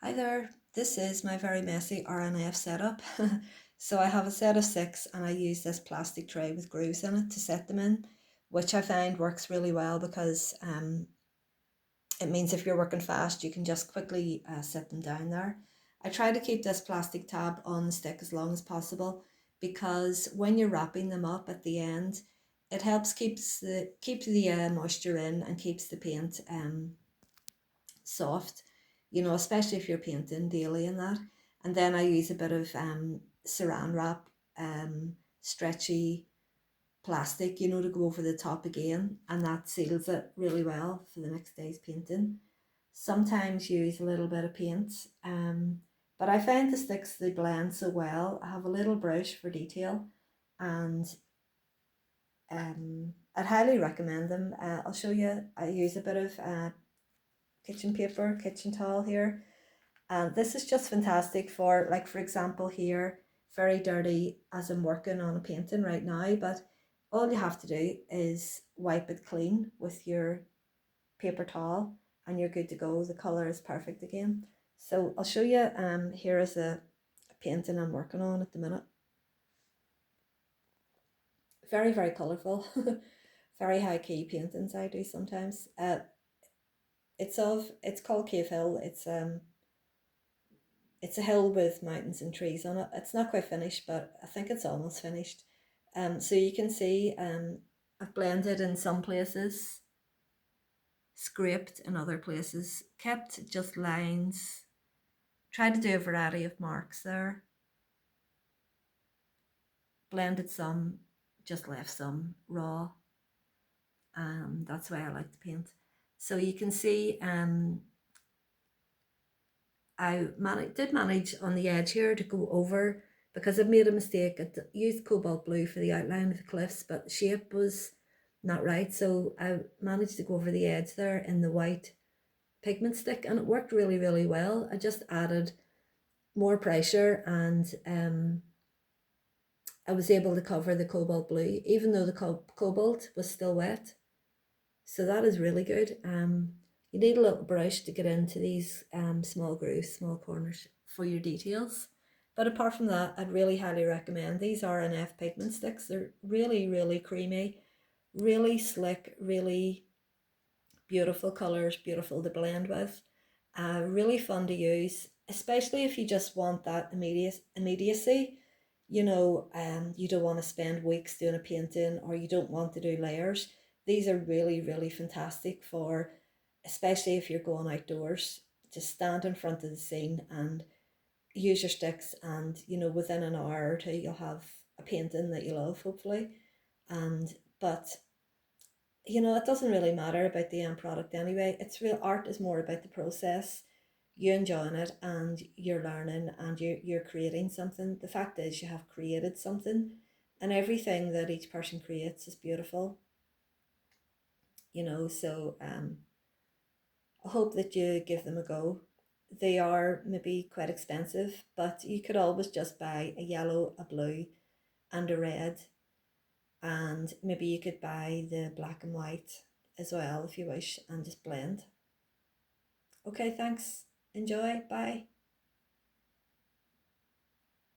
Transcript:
Hi there, this is my very messy RNF setup. So I have a set of 6 and I use this plastic tray with grooves in it to set them in, which I find works really well because it means if you're working fast you can just quickly set them down there. I try to keep this plastic tab on the stick as long as possible because when you're wrapping them up at the end, it helps keep the moisture in and keeps the paint soft, especially if you're painting daily and that. And then I use a bit of saran wrap, stretchy plastic, to go over the top again, and that seals it really well for the next day's painting. Sometimes use a little bit of paint, but I find the sticks they blend so well. I have a little brush for detail, and I'd highly recommend them. I'll show you. I use a bit of kitchen paper, kitchen towel here. And this is just fantastic for, like, for example, here, very dirty as I'm working on a painting right now, but all you have to do is wipe it clean with your paper towel and you're good to go. The colour is perfect again. So I'll show you, here is a painting I'm working on at the minute. Very, very colourful. Very high key paintings I do sometimes. It's called Cave Hill. It's a hill with mountains and trees on it. It's not quite finished, but I think it's almost finished. So you can see I've blended in some places, scraped in other places, kept just lines, tried to do a variety of marks there, blended some, just left some raw. That's the way I like to paint. So you can see did manage on the edge here to go over, because I've made a mistake. I used cobalt blue for the outline of the cliffs, but the shape was not right. So I managed to go over the edge there in the white pigment stick, and it worked really, really well. I just added more pressure, and I was able to cover the cobalt blue, even though the cobalt was still wet. So that is really good. You need a little brush to get into these small grooves, small corners for your details. But apart from that, I'd really highly recommend these R&F pigment sticks. They're really, really creamy, really slick, really beautiful colours, beautiful to blend with. Really fun to use, especially if you just want that immediacy. You don't want to spend weeks doing a painting, or you don't want to do layers. These are really, really fantastic for, especially if you're going outdoors, just stand in front of the scene and use your sticks, and within an hour or two you'll have a painting that you love, hopefully. And but it doesn't really matter about the end product anyway. It's real art is more about the process, you enjoying it, and you're learning, and you're creating something. The fact is you have created something, and everything that each person creates is beautiful. So I hope that you give them a go. They are maybe quite expensive, but you could always just buy a yellow, a blue, and a red, and maybe you could buy the black and white as well if you wish, and just blend. Okay, thanks. Enjoy. Bye.